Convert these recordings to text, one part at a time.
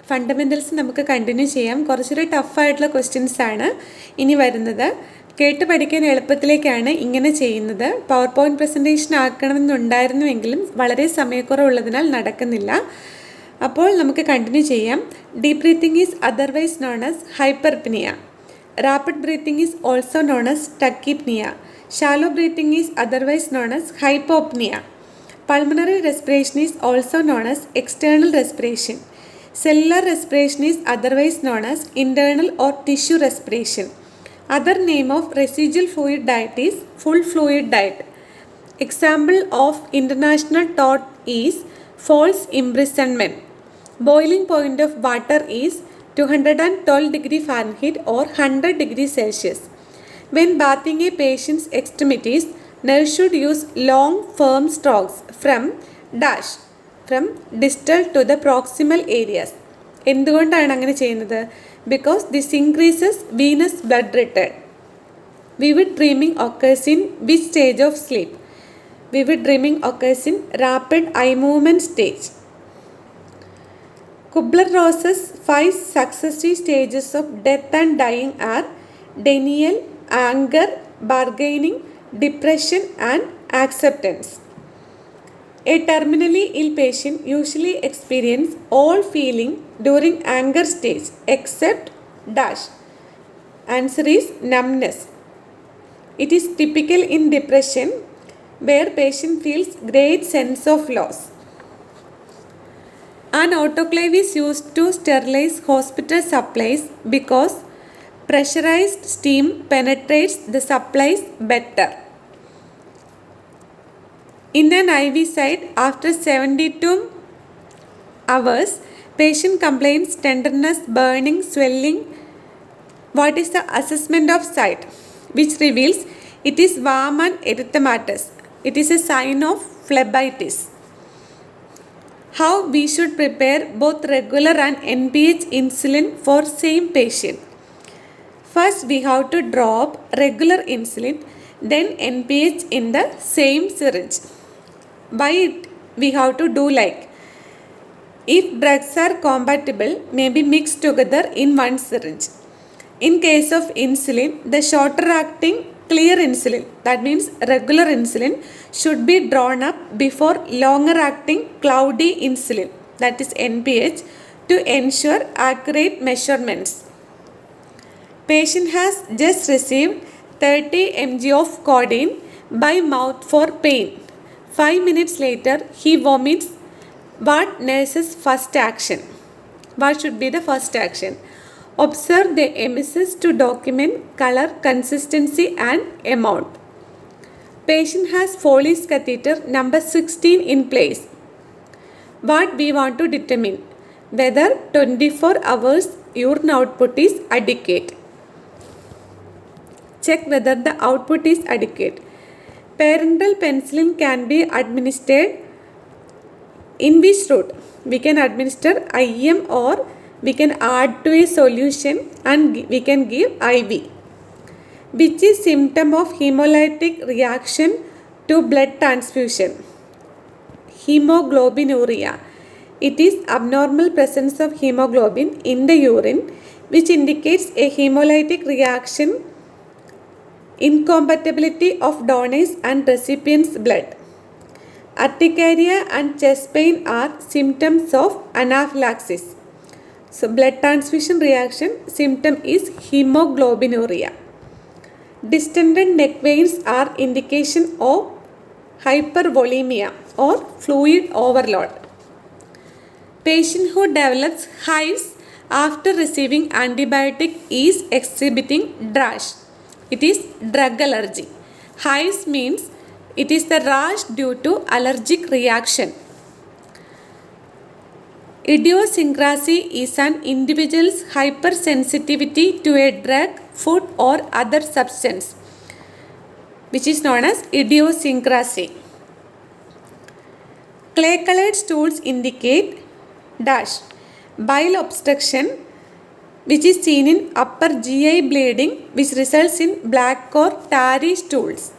ഫണ്ടമെൻ്റൽസ് നമുക്ക് കണ്ടിന്യൂ ചെയ്യാം. കുറച്ചൊരു ടഫായിട്ടുള്ള ക്വസ്റ്റ്യൻസ് ആണ് ഇനി വരുന്നത്. കേട്ട് പഠിക്കാൻ എളുപ്പത്തിലേക്കാണ് ഇങ്ങനെ ചെയ്യുന്നത്. പവർ പോയിൻറ്റ് പ്രസൻറ്റേഷൻ ആക്കണമെന്നുണ്ടായിരുന്നുവെങ്കിലും വളരെ സമയക്കുറവുള്ളതിനാൽ നടക്കുന്നില്ല. അപ്പോൾ നമുക്ക് കണ്ടിന്യൂ ചെയ്യാം. Deep breathing is otherwise known as hyperpnoea. Rapid breathing is also known as tachypnoea. Shallow breathing is otherwise known as hypopnoea. Pulmonary respiration is also known as external respiration. Cellular respiration is otherwise known as internal or tissue respiration. Other name of residual fluid diet is full fluid diet. Example of international thought is false imprisonment. Boiling point of water is 212 degree Fahrenheit or 100 degree Celsius. When bathing a patient's extremities, nurse should use long firm strokes from distal to the proximal areas. എന്തുകൊണ്ടാണ് അങ്ങനെ ചെയ്യുന്നത്? Because this increases venous blood return. Vivid dreaming occurs in which stage of sleep? Vivid dreaming occurs in rapid eye movement stage. Kubler-Ross's 5 successive stages of death and dying are denial, anger, bargaining, depression and acceptance. A terminally ill patient usually experiences all feeling during anger stage except Answer is numbness. It is typical in depression where patient feels great sense of loss. An autoclave is used to sterilize hospital supplies because pressurized steam penetrates the supplies better. In an IV site, after 72 hours, patient complains tenderness, burning, swelling. What is the assessment of site? Which reveals it is warm and erythematous. It is a sign of phlebitis. How we should prepare both regular and NPH insulin for same patient? First, we have to drop regular insulin, then NPH in the same syringe. By it, we have to do like, if drugs are compatible, may be mixed together in one syringe. In case of insulin, the shorter acting clear insulin, that means regular insulin, should be drawn up before longer acting cloudy insulin, that is NPH, to ensure accurate measurements. Patient has just received 30 mg of codeine by mouth for pain. 5 minutes later, he vomits. What nurse's first action? What should be the first action? Observe the emesis to document color, consistency and amount. Patient has Foley's catheter number 16 in place. What we want to determine? Whether 24 hours urine output is adequate. Check whether the output is adequate. Parenteral penicillin can be administered in which route? We can administer IM or we can add to a solution and we can give IV. Which is symptom of hemolytic reaction to blood transfusion? Hemoglobinuria. It is abnormal presence of hemoglobin in the urine which indicates a hemolytic reaction, incompatibility of donors and recipients' blood. Urticaria and chest pain are symptoms of anaphylaxis. So, blood transfusion reaction symptom is hemoglobinuria. Distended neck veins are indication of hypervolemia or fluid overload. Patient who develops hives after receiving antibiotic is exhibiting rash. It is drug allergy. Hives means it is the rash due to allergic reaction. Idiosyncrasy is an individual's hypersensitivity to a drug, food or other substance, which is known as idiosyncrasy. Clay-colored stools indicate bile obstruction, which is seen in upper GI bleeding, which results in black or tarry stools.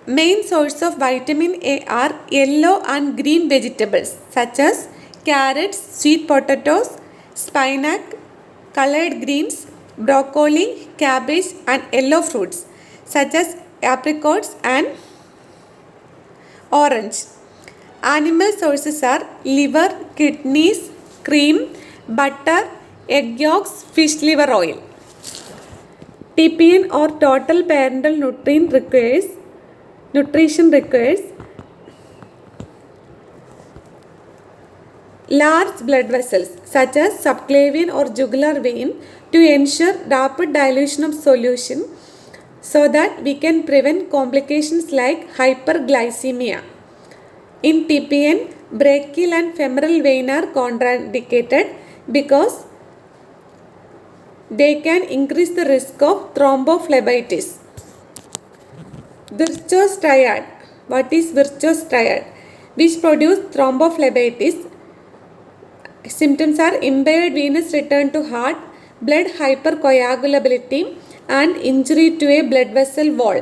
Main source of vitamin A are yellow and green vegetables such as carrots, sweet potatoes, spinach, colored greens, broccoli, cabbage and yellow fruits such as apricots and orange. Animal sources are liver, kidneys, cream, butter, egg yolks, fish liver oil. TPN or total parental nutrition requires large blood vessels such as subclavian or jugular vein to ensure rapid dilution of solution so that we can prevent complications like hyperglycemia. In TPN, brachial and femoral vein are contraindicated because they can increase the risk of thrombophlebitis. Virchow's triad. What is Virchow's triad? Which produce thrombophlebitis? Symptoms are impaired venous return to heart, blood hypercoagulability and injury to a blood vessel wall.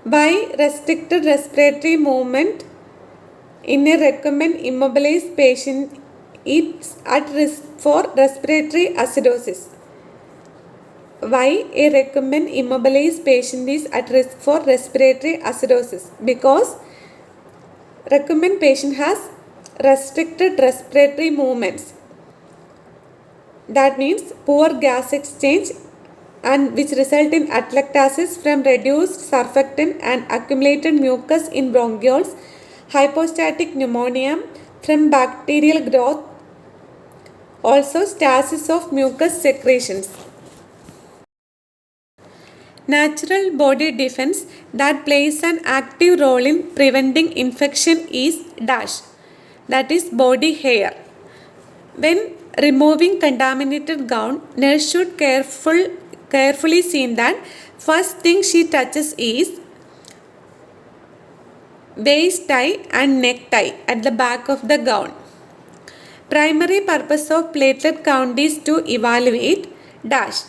Why restricted respiratory movement in a recommend immobilized patient is at risk for respiratory acidosis? Why a recommend immobilized patient is at risk for respiratory acidosis? Because recommend patient has restricted respiratory movements. That means poor gas exchange and which result in atelectasis from reduced surfactant and accumulated mucus in bronchioles, hypostatic pneumonia from bacterial growth, also stasis of mucus secretions. Natural body defense that plays an active role in preventing infection is dash, that is body hair. When removing contaminated gown, nurse should carefully see that first thing she touches is waist tie and neck tie at the back of the gown. Primary purpose of platelet count is to evaluate dash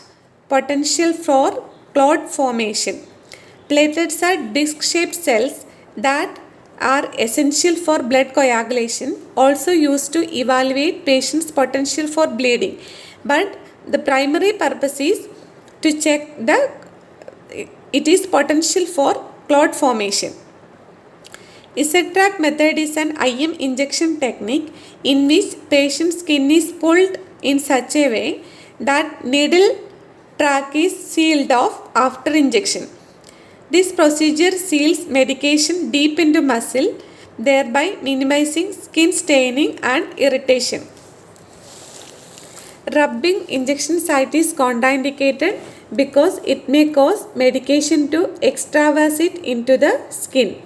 potential for clot formation. Platelets are disc-shaped cells that are essential for blood coagulation, also used to evaluate patients' potential for bleeding. But the primary purpose is to check it is potential for clot formation. Z-track method is an IM injection technique in which patient's skin is pulled in such a way that needle track is sealed off after injection. This procedure seals medication deep into muscle, thereby minimizing skin staining and irritation. Rubbing injection site is contraindicated because it may cause medication to extravasate into the skin.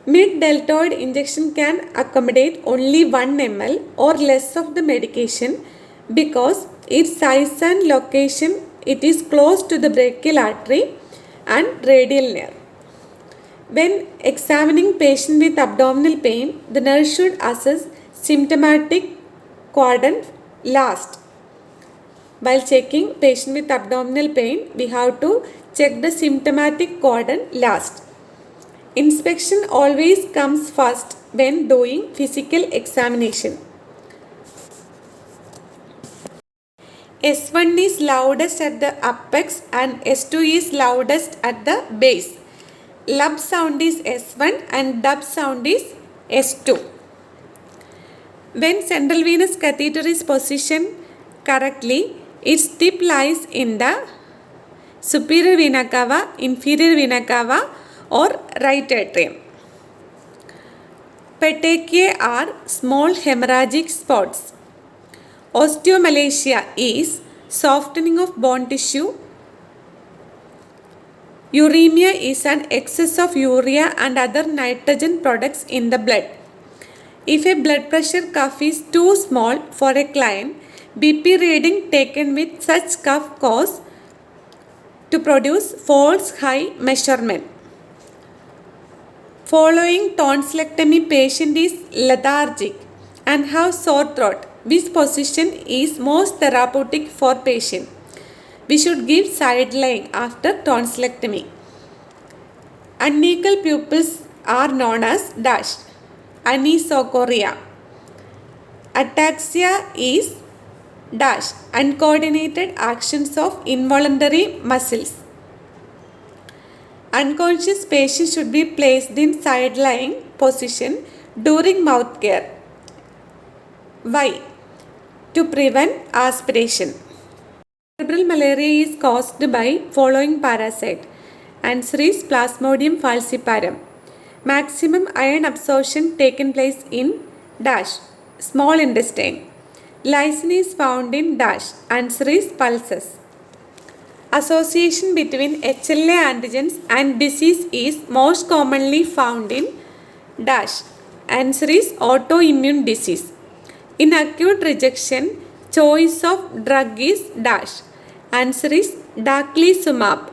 Mid-deltoid injection can accommodate only 1 ml or less of the medication because its size and location, it is close to the brachial artery and radial nerve. When examining patient with abdominal pain, the nurse should assess symptomatic quadrant last. While checking patient with abdominal pain, we have to check the symptomatic quadrant last. Inspection always comes first when doing physical examination. S1 is loudest at the apex and S2 is loudest at the base. Lub sound is S1 and dub sound is S2. When central venous catheter is positioned correctly, its tip lies in the superior vena cava, inferior vena cava or right atrium. Petechiae are small hemorrhagic spots. Osteomalacia is softening of bone tissue. Uremia is an excess of urea and other nitrogen products in the blood. If a blood pressure cuff is too small for a client, BP reading taken with such cuff cause to produce false high measurement. Following tonsillectomy, patient is lethargic and have sore throat. Which position is most therapeutic for patient? We should give side lying after tonsillectomy. Unequal pupils are known as dash. anisocoria. Ataxia is dash uncoordinated actions of involuntary muscles. Unconscious patient should be placed in side-lying position during mouth care. Why? To prevent aspiration. Cerebral malaria is caused by following parasite. Answer is Plasmodium falciparum. Maximum iron absorption taken place in dash small intestine. Lysine is found in dash. Answer is pulses. Association between HLA antigens and disease is most commonly found in dash. Answer is autoimmune disease. In acute rejection, choice of drug is dash. Answer is daclizumab.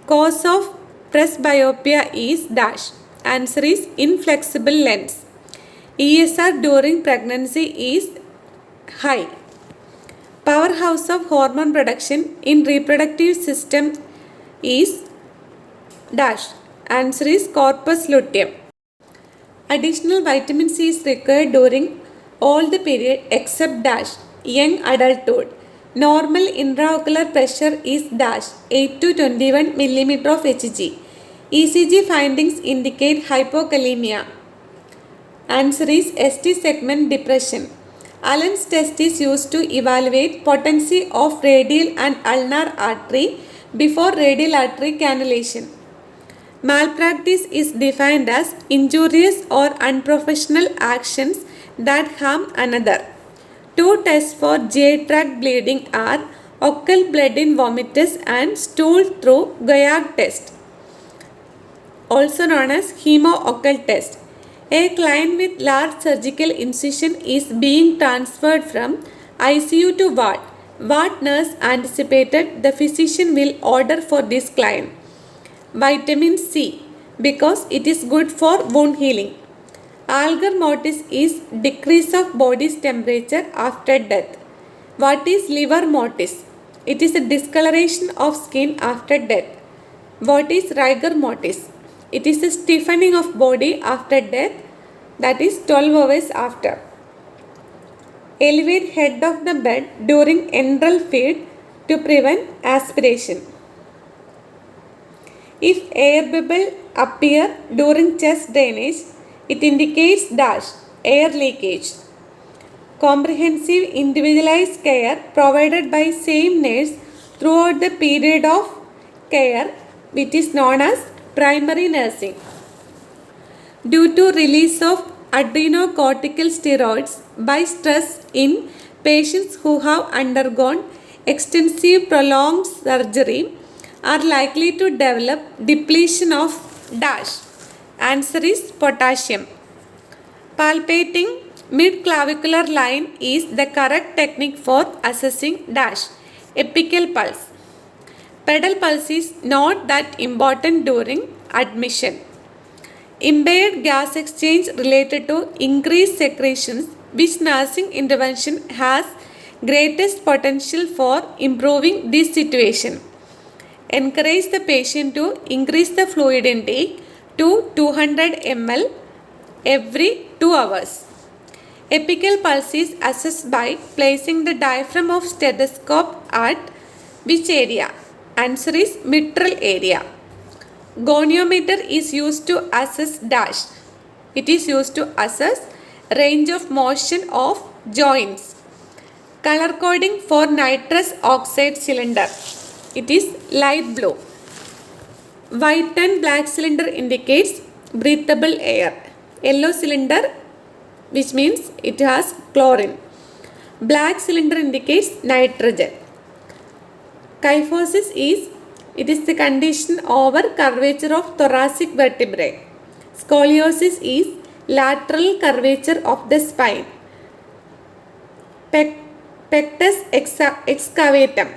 Cause of presbyopia is dash. Answer is inflexible lens. ESR during pregnancy is high. Powerhouse of hormone production in reproductive system is dash. Answer is corpus luteum. Additional vitamin C is required during all the period except dash young adulthood. Normal intraocular pressure is dash 8 to 21 mm of Hg. ECG findings indicate hypokalemia. Answer is ST segment depression. Allen's test is used to evaluate potency of radial and ulnar artery before radial artery cannulation. Malpractice is defined as injurious or unprofessional actions that harm another. Two tests for J-tract bleeding are occult blood in vomitus and stool through Goyag test, also known as hemo-occult test. A client with large surgical incision is being transferred from ICU to ward. What nurse anticipated the physician will order for this client? Vitamin C, because it is good for wound healing. Alger mortis is decrease of body's temperature after death. What is liver mortis? It is a discoloration of skin after death. What is rigor mortis? It is a stiffening of body after death, that is 12 hours after. Elevate head of the bed during enteral feed to prevent aspiration. If air bubble appear during chest drainage, it indicates dash air leakage. Comprehensive individualized care provided by same nurse throughout the period of care, which is known as primary nursing. Due to release of adrenocortical steroids by stress in patients who have undergone extensive prolonged surgery are likely to develop depletion of dash. Answer is potassium. Palpating mid-clavicular line is the correct technique for assessing dash apical pulse. Pedal pulse is not that important during admission. Impaired gas exchange related to increased secretions, which nursing intervention has greatest potential for improving this situation. Encourage the patient to increase the fluid intake to 200 ml every 2 hours. Apical pulse is assessed by placing the diaphragm of stethoscope at which area? Answer is mitral area. Goniometer is used to assess dash. It is used to assess range of motion of joints. Color coding for nitrous oxide cylinder. It is light blue. White and black cylinder indicates breathable air. Yellow cylinder, which means it has chlorine. Black cylinder indicates nitrogen. Kyphosis is the condition over curvature of thoracic vertebrae. Scoliosis is lateral curvature of the spine. Pectus excavatum,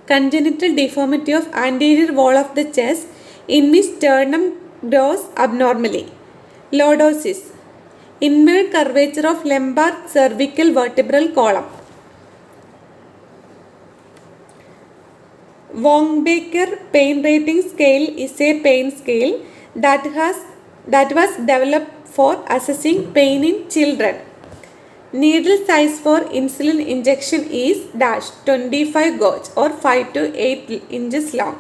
congenital deformity of anterior wall of the chest in which sternum grows abnormally. Lordosis, inward curvature of lumbar cervical vertebral column. Wong-Baker pain rating scale is a pain scale that was developed for assessing pain in children. Needle size for insulin injection is dash 25 gauge or 5 to 8 inches long.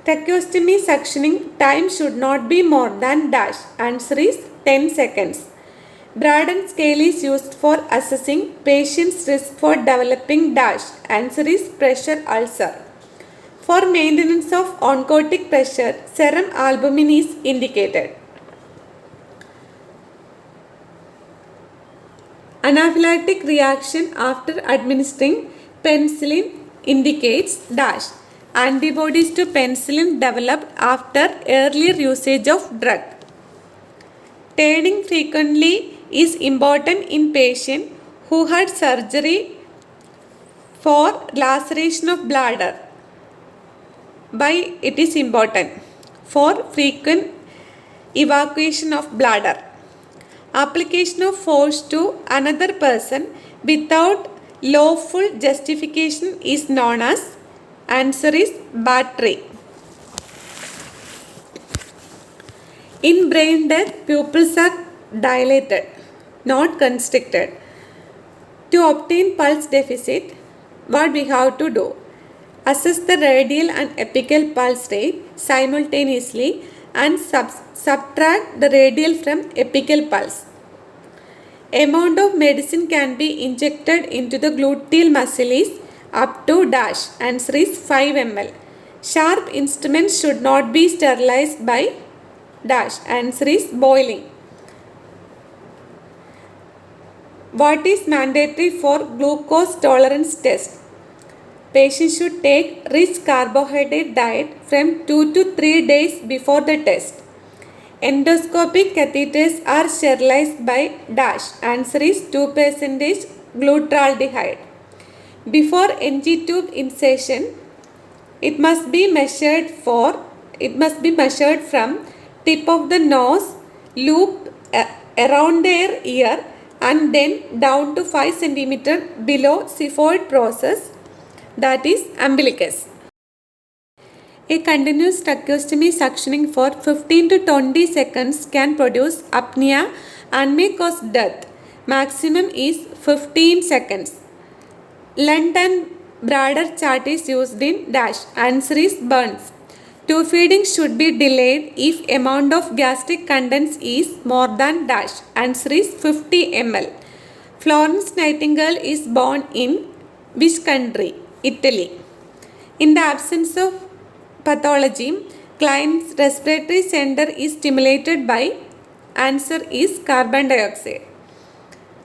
Tracheostomy suctioning time should not be more than dash. Answer is 10 seconds. Braden scale is used for assessing patient's risk for developing dash. Answer is pressure ulcer. For maintenance of oncotic pressure, serum albumin is indicated. Anaphylactic reaction after administering penicillin indicates dash. Antibodies to penicillin developed after earlier usage of drug. Turning frequently is important in patient who had surgery for laceration of bladder. Why it is important? For frequent evacuation of bladder. Application of force to another person without lawful justification is known as. Answer is battery. In brain death, pupils are dilated, not constricted. To obtain pulse deficit, what we have to do? Assess the radial and apical pulse rate simultaneously and subtract the radial from apical pulse. Amount of medicine can be injected into the gluteal muscle is up to dash. Answer is 5 ml. Sharp instruments should not be sterilized by dash. Answer is boiling. What is mandatory for glucose tolerance test? Patient should take rich carbohydrate diet from 2 to 3 days before the test. Endoscopic catheters are sterilized by dash. Answer is 2% glutaraldehyde. Before NG tube insertion, it must be measured from tip of the nose, loop around their ear and then down to 5 cm below xiphoid process, that is umbilicus. A continuous tracheostomy suctioning for 15 to 20 seconds can produce apnea and may cause death. Maximum is 15 seconds. Lent and Brader chart is used in dash. Answer is burns. Tube feeding should be delayed if amount of gastric contents is more than dash. Answer is 50 ml. Florence Nightingale is born in which country? Italy. In the absence of pathology, client's respiratory center is stimulated by. Answer is carbon dioxide.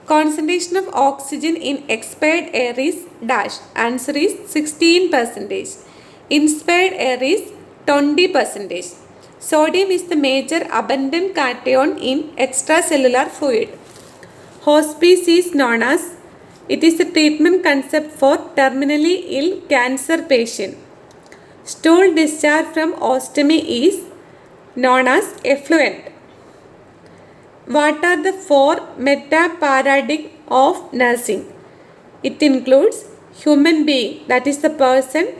Concentration of oxygen in expired air is dash. Answer is 16%. Inspired air is 20%. Sodium is the major abundant cation in extracellular fluid. Hospice is known as. It is a treatment concept for terminally ill cancer patient. Stool discharge from ostomy is known as effluent. What are the 4 meta-paradigm of nursing? It includes human being, that is the person,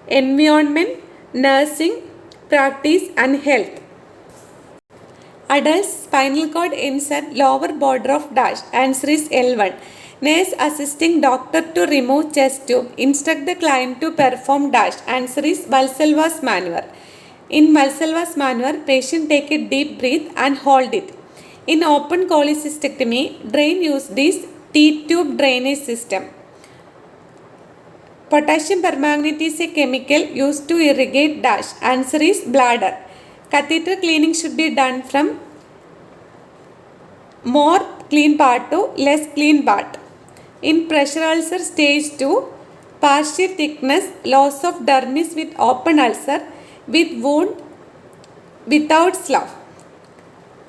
environment, nursing, practice and health. Adult spinal cord ends at lower border of dash. Answer is L1. Nurse assisting doctor to remove chest tube. Instruct the client to perform dash. Answer is Valsalva's maneuver. In Valsalva's maneuver, patient take a deep breath and hold it. In open cholecystectomy, drain use this T-tube drainage system. Potassium permanganate is a chemical used to irrigate dash. Answer is bladder. Catheter cleaning should be done from more clean part to less clean part. In pressure ulcer stage 2, partial thickness, loss of dermis with open ulcer with wound without slough.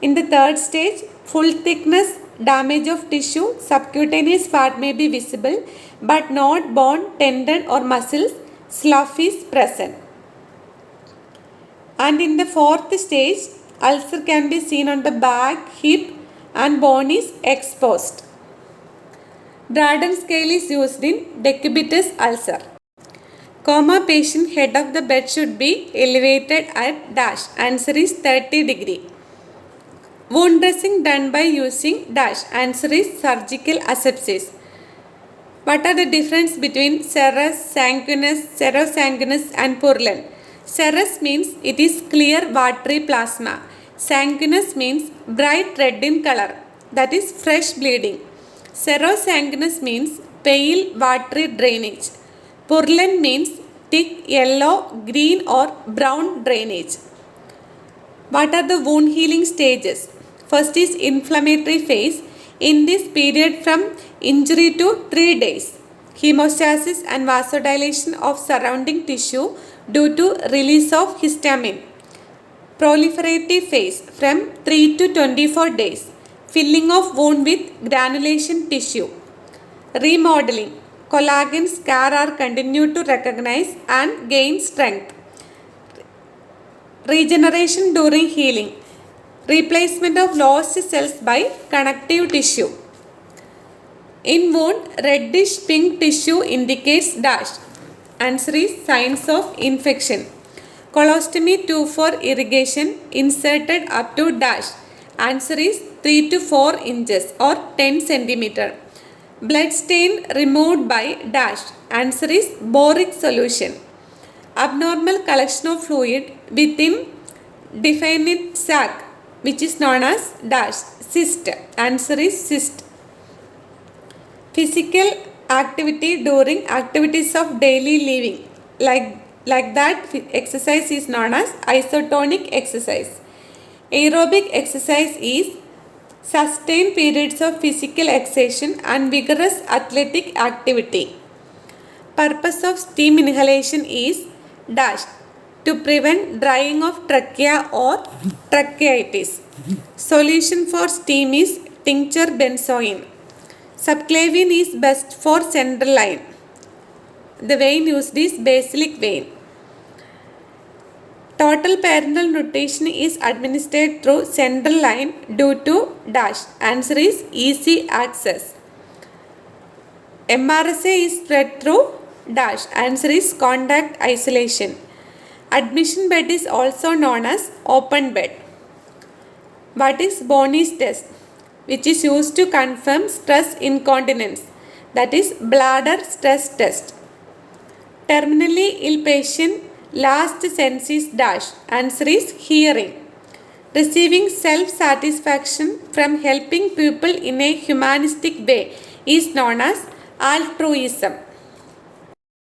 In the third stage, full thickness, damage of tissue, subcutaneous fat may be visible but not bone, tendon or muscles, slough is present. And in the fourth stage, ulcer can be seen on the back, hip and bone is exposed. Braden scale is used in decubitus ulcer. Coma patient head of the bed should be elevated at dash. Answer is 30 degree. Coma patient head of the bed should be elevated at dash. Answer is 30 degree. Coma patient head of the bed should be elevated at dash. Answer is 30 degree. Coma patient head of the bed should be elevated at dash. Answer is 30 degree. Coma patient head of the bed should be elevated at dash. Answer is 30 degree. Wound dressing done by using dash. Answer is surgical asepsis. What are the difference between serous, sanguineous, serosanguinous and purulent? Serous means it is clear watery plasma. Sanguineous means bright red in color, that is fresh bleeding. Serosanguinous means pale watery drainage. Purulent means thick yellow, green or brown drainage. What are the wound healing stages? First is inflammatory phase. In this period from injury to 3 days. Hemostasis and vasodilation of surrounding tissue due to release of histamine. Proliferative phase from 3 to 24 days. Filling of wound with granulation tissue. Remodeling. Collagen scar are continued to recognize and gain strength. Regeneration during healing. Replacement of lost cells by connective tissue. In wound, reddish pink tissue indicates dash. Answer is signs of infection. Colostomy tube for irrigation inserted up to dash. Answer is 3 to 4 inches or 10 centimeter. Blood stain removed by dash. Answer is boric solution. Abnormal collection of fluid within definite sac, which is known as dash. Cyst. Answer is cyst. Physical activity during activities of daily living. Like that exercise is known as isotonic exercise. Aerobic exercise is sustained periods of physical exertion and vigorous athletic activity. Purpose of steam inhalation is dash. To prevent drying of trachea or tracheitis. Solution for steam is tincture benzoin. Subclavian is best for central line. The vein used is basilic vein. Total parenteral nutrition is administered through central line due to dash. Answer is easy access. MRSA is spread through dash. Answer is contact isolation. Admission bed is also known as open bed. What is Boney's test? Which is used to confirm stress incontinence, that is bladder stress test. Terminally ill patient last sense is dash. Answer is hearing. Receiving self-satisfaction from helping people in a humanistic way is known as altruism.